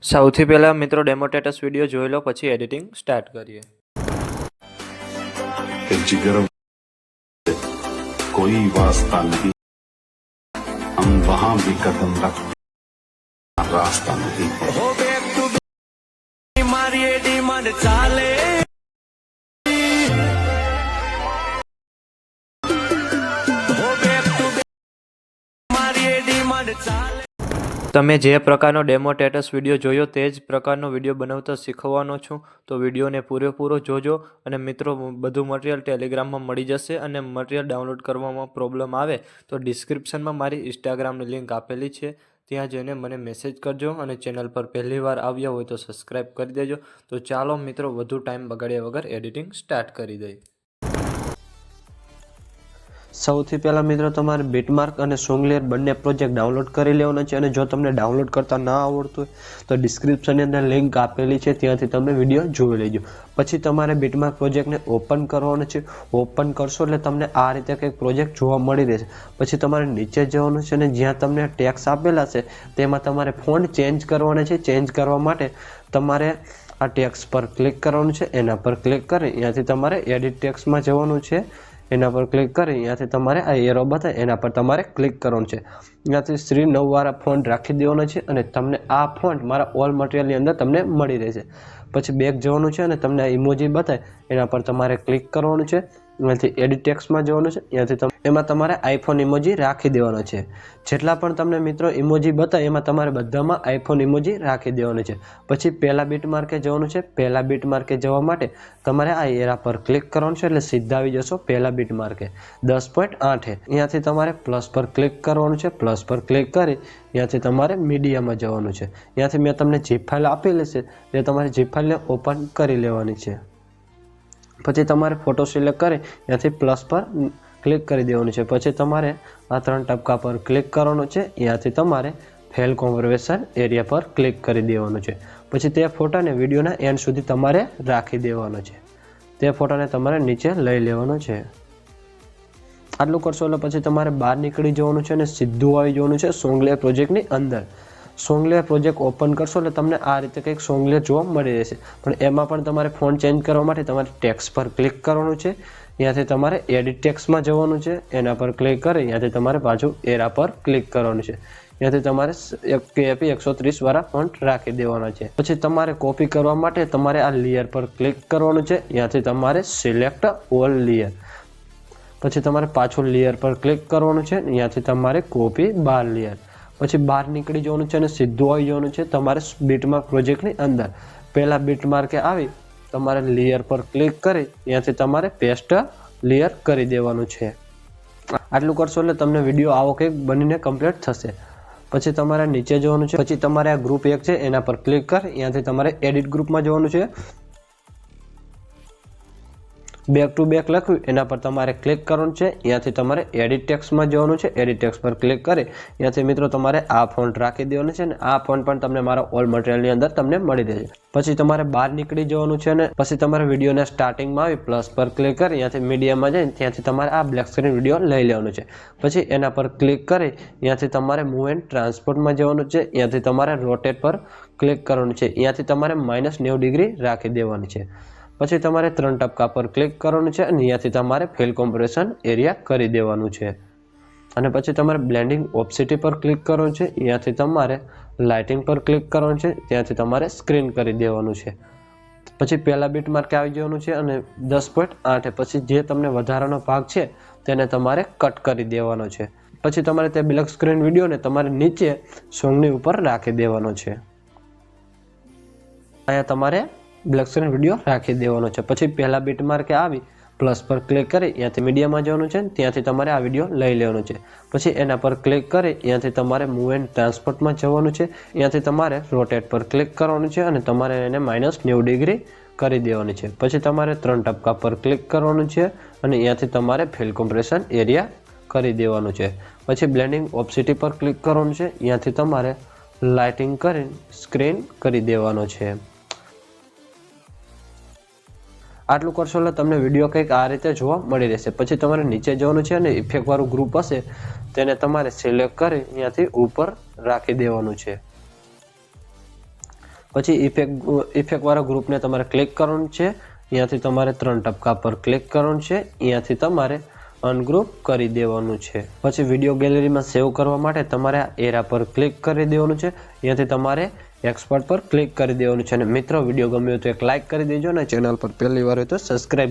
સૌથી પહેલા મિત્રો ડેમો સ્ટેટસ વિડિયો જોઈ લો, પછી એડિટિંગ સ્ટાર્ટ કરીએ। कि जिगर कोई वास्ता नहीं, हम वहां भी कदम रखते रास्ता नहीं है। हो बैक टू मारी डिमांड चाले हो बैक टू मारी डिमांड चाले। તમે જે પ્રકારનો ડેમો સ્ટેટસ વિડિયો જોયો તે જ પ્રકારનો વિડિયો બનાવતા શીખવાનો છું, તો વિડિયોને પૂરેપૂરો જોજો। અને મિત્રો, બધું મટીરિયલ ટેલિગ્રામમાં મળી જશે, અને મટીરિયલ ડાઉનલોડ કરવામાં પ્રોબ્લેમ આવે તો ડિસ્ક્રિપ્શનમાં મારી ઇન્સ્ટાગ્રામની લિંક આપેલી છે, ત્યાં જઈને મને મેસેજ કરજો। અને ચેનલ પર પહેલીવાર આવ્યા હોય તો સબસ્ક્રાઈબ કરી દેજો। તો ચાલો મિત્રો, વધુ ટાઈમ બગાડ્યા વગર એડિટિંગ સ્ટાર્ટ કરી દઈએ। સૌથી પહેલાં મિત્રો, તમારે બીટમાર્ક અને સોંગલેયર બંને પ્રોજેક્ટ ડાઉનલોડ કરી લેવાના છે। અને જો તમને ડાઉનલોડ કરતા ના આવડતું હોય તો ડિસ્ક્રિપ્શનની અંદર લિંક આપેલી છે, ત્યાંથી તમે વિડીયો જોઈ લેજો। પછી તમારે બીટમાર્ક પ્રોજેક્ટને ઓપન કરવાનો છે। ઓપન કરશો એટલે તમને આ રીતે કંઈક પ્રોજેક્ટ જોવા મળી રહેશે। પછી તમારે નીચે જવાનું છે અને જ્યાં તમને ટેક્સ આપેલા છે તેમાં તમારે ફોન્ટ ચેન્જ કરવાના છે। ચેન્જ કરવા માટે તમારે આ ટેક્સ પર ક્લિક કરવાનું છે, એના પર ક્લિક કરી ત્યાંથી તમારે એડિટ ટેક્સમાં જવાનું છે, એના પર ક્લિક કરી ત્યાંથી તમારે આ એરો બતાવે એના પર તમારે ક્લિક કરવાનું છે। ત્યાંથી શ્રી 9 વાળા ફોન્ટ રાખી દેવાનો છે અને તમને આ ફોન્ટ મારા ઓલ મટીરિયલની અંદર તમને મળી રહેશે। પછી બેક જવાનું છે અને તમને આ ઇમોજી બતાવે એના પર તમારે ક્લિક કરવાનું છે, ત્યાંથી એડિટ ટેક્સમાં જવાનું છે, ત્યાંથી એમાં તમારે આઈફોન ઇમોજી રાખી દેવાનો છે। જેટલા પણ તમને મિત્રો ઇમોજી બતાવે એમાં તમારે બધામાં આઈફોન ઇમોજી રાખી દેવાનું છે। પછી પહેલા બીટ માર્કે જવાનું છે। પહેલા બીટ માર્કે જવા માટે તમારે આ એરા પર ક્લિક કરવાનું છે, એટલે સીધા આવી જશો પહેલા બીટ માર્કે 10.8। ત્યાંથી તમારે પ્લસ પર ક્લિક કરવાનું છે। પ્લસ પર ક્લિક કરી ત્યાંથી તમારે મીડિયામાં જવાનું છે। ત્યાંથી મેં તમને જીપ ફાઇલ આપેલી છે એ તમારે જીપ ફાઇલને ઓપન કરી લેવાની છે। પછી તમારે ફોટો સિલેક્ટ કરી ત્યાંથી પ્લસ પર ક્લિક કરી દેવાનું છે। પછી તમારે આ 3 ટપકા પર ક્લિક કરવાનું છે, ત્યાંથી તમારે ફેલ કોન્વર્ઝેશન એરિયા પર ક્લિક કરી દેવાનું છે। પછી તે ફોટાને વિડીયોના એન્ડ સુધી તમારે રાખી દેવાનો છે। તે ફોટાને તમારે નીચે લઈ લેવાનો છે। આટલું કરશો એટલે પછી તમારે બહાર નીકળી જવાનું છે અને સીધું આવી જવાનું છે સોંગલેયર પ્રોજેક્ટની અંદર। સોંગલેયર પ્રોજેક્ટ ઓપન કરશો એટલે તમને આ રીતે કંઈક સોંગલેયર જોવા મળી રહેશે, પણ એમાં પણ તમારે ફોન્ટ ચેન્જ કરવા માટે તમારે ટેક્સ પર ક્લિક કરવાનું છે, ત્યાંથી તમારે એડિટ ટેક્સમાં જવાનું છે, એના પર ક્લિક કરી ત્યાંથી તમારે પાછું એરા પર ક્લિક કરવાનું છે, ત્યાંથી તમારે KP 130 વાળા ફોન્ટ રાખી દેવાના છે। પછી તમારે કોપી કરવા માટે તમારે આ લેયર પર ક્લિક કરવાનું છે, ત્યાંથી તમારે સિલેક્ટ ઓલ લેયર, પછી તમારે પાછું લેયર પર ક્લિક કરવાનું છે, ત્યાંથી તમારે કોપી 12 લેયર, પછી બહાર નીકળી જવાનું છે અને સીધું આવી જવાનું છે તમારે બીટમાર્ક પ્રોજેક્ટની અંદર। પહેલા બીટમાર્કે આવી તમારે લેયર પર ક્લિક કરી ત્યાંથી તમારે પેસ્ટ લેયર કરી દેવાનું છે। આટલું કરશો એટલે તમને વિડીયો આવો કંઈક બનીને કમ્પ્લીટ થશે। પછી તમારે નીચે જવાનું છે। પછી તમારે આ ગ્રુપ 1 છે એના પર ક્લિક કરી ત્યાંથી તમારે એડિટ ગ્રુપમાં જવાનું છે। બેક ટુ બેક લખ્યું એના પર તમારે ક્લિક કરવાનું છે, ત્યાંથી તમારે એડિટ ટેક્સમાં જવાનું છે। એડિટ ટેક્સ પર ક્લિક કરી ત્યાંથી મિત્રો તમારે આ ફોન્ટ રાખી દેવાનું છે, અને આ ફોન્ટ પણ તમને મારા ઓલ મટીરિયલની અંદર તમને મળી રહેશે। પછી તમારે બહાર નીકળી જવાનું છે અને પછી તમારે વિડીયોના સ્ટાર્ટિંગમાં આવી પ્લસ પર ક્લિક કરી ત્યાંથી મીડિયામાં જઈને ત્યાંથી તમારે આ બ્લેક સ્ક્રીન વિડીયો લઈ લેવાનું છે। પછી એના પર ક્લિક કરી ત્યાંથી તમારે મૂવ એન્ડ ટ્રાન્સપોર્ટમાં જવાનું છે, ત્યાંથી તમારે રોટેટ પર ક્લિક કરવાનું છે, ત્યાંથી તમારે -90 ડિગ્રી રાખી દેવાની છે। પછી તમારે 3 ટપકા પર ક્લિક કરવાનું છે અને ત્યાંથી તમારે ફિલ કોમ્પ્રેશન એરિયા કરી દેવાનું છે। અને પછી તમારે બ્લેન્ડિંગ ઓપ્સિટી પર ક્લિક કરવાનું છે, ત્યાંથી તમારે લાઇટિંગ પર ક્લિક કરવાનું છે, ત્યાંથી તમારે સ્ક્રીન કરી દેવાનું છે। પછી પહેલા બીટ માર્કે આવી જવાનું છે અને 10.8 પછી જે તમને વધારાનો ભાગ છે તેને તમારે કટ કરી દેવાનો છે। પછી તમારે તે બ્લેક સ્ક્રીન વિડીયોને તમારે નીચે સોંગની ઉપર રાખી દેવાનો છે। અહીંયા તમારે બ્લેક સ્ક્રીન વિડીયો રાખી દેવાનો છે। પછી પહેલા બીટ માર્કે આવી પ્લસ પર ક્લિક કરી ત્યાંથી મીડિયામાં જવાનું છે, ત્યાંથી તમારે આ વિડીયો લઈ લેવાનો છે। પછી એના પર ક્લિક કરી ત્યાંથી તમારે મૂવ એન્ડ ટ્રાન્સપોર્ટમાં જવાનું છે, ત્યાંથી તમારે રોટેટ પર ક્લિક કરવાનું છે અને તમારે એને -90 ડિગ્રી કરી દેવાની છે। પછી તમારે 3 ટપકા પર ક્લિક કરવાનું છે અને ત્યાંથી તમારે ફિલ કોમ્પ્રેશન એરિયા કરી દેવાનું છે। પછી બ્લેન્ડિંગ ઓપ્સિટી પર ક્લિક કરવાનું છે, ત્યાંથી તમારે લાઇટિંગ કરી સ્ક્રીન કરી દેવાનો છે। આટલું કરશો એટલે તમને વિડીયો કંઈક આ રીતે જોવા મળી રહેશે। પછી તમારે નીચે જવાનું છે અને ઇફેક્ટ વાળું ગ્રુપ હશે તેને તમારે સિલેક્ટ કરી ત્યાંથી ઉપર રાખી દેવાનું છે। પછી ઇફેક્ટ વાળા ગ્રુપને તમારે ક્લિક કરવાનું છે. અહીંયાથી તમારે 3 ટપકા પર ક્લિક કરવાનું છે. અહીંયાથી તમારે અનગ્રુપ કરી દેવાનું છે. પછી વિડીયો ગેલેરીમાં સેવ કરવા માટે તમારે આ એરા પર ક્લિક કરી દેવાનું છે. અહીંયાથી તમારે એક્સપોર્ટ પર ક્લિક કરી દેવાનું છે. અને મિત્રો વિડીયો ગમ્યો તો એક લાઇક કરી દેજો અને ચેનલ પર પહેલી વાર હોય તો સબસ્ક્રાઇબ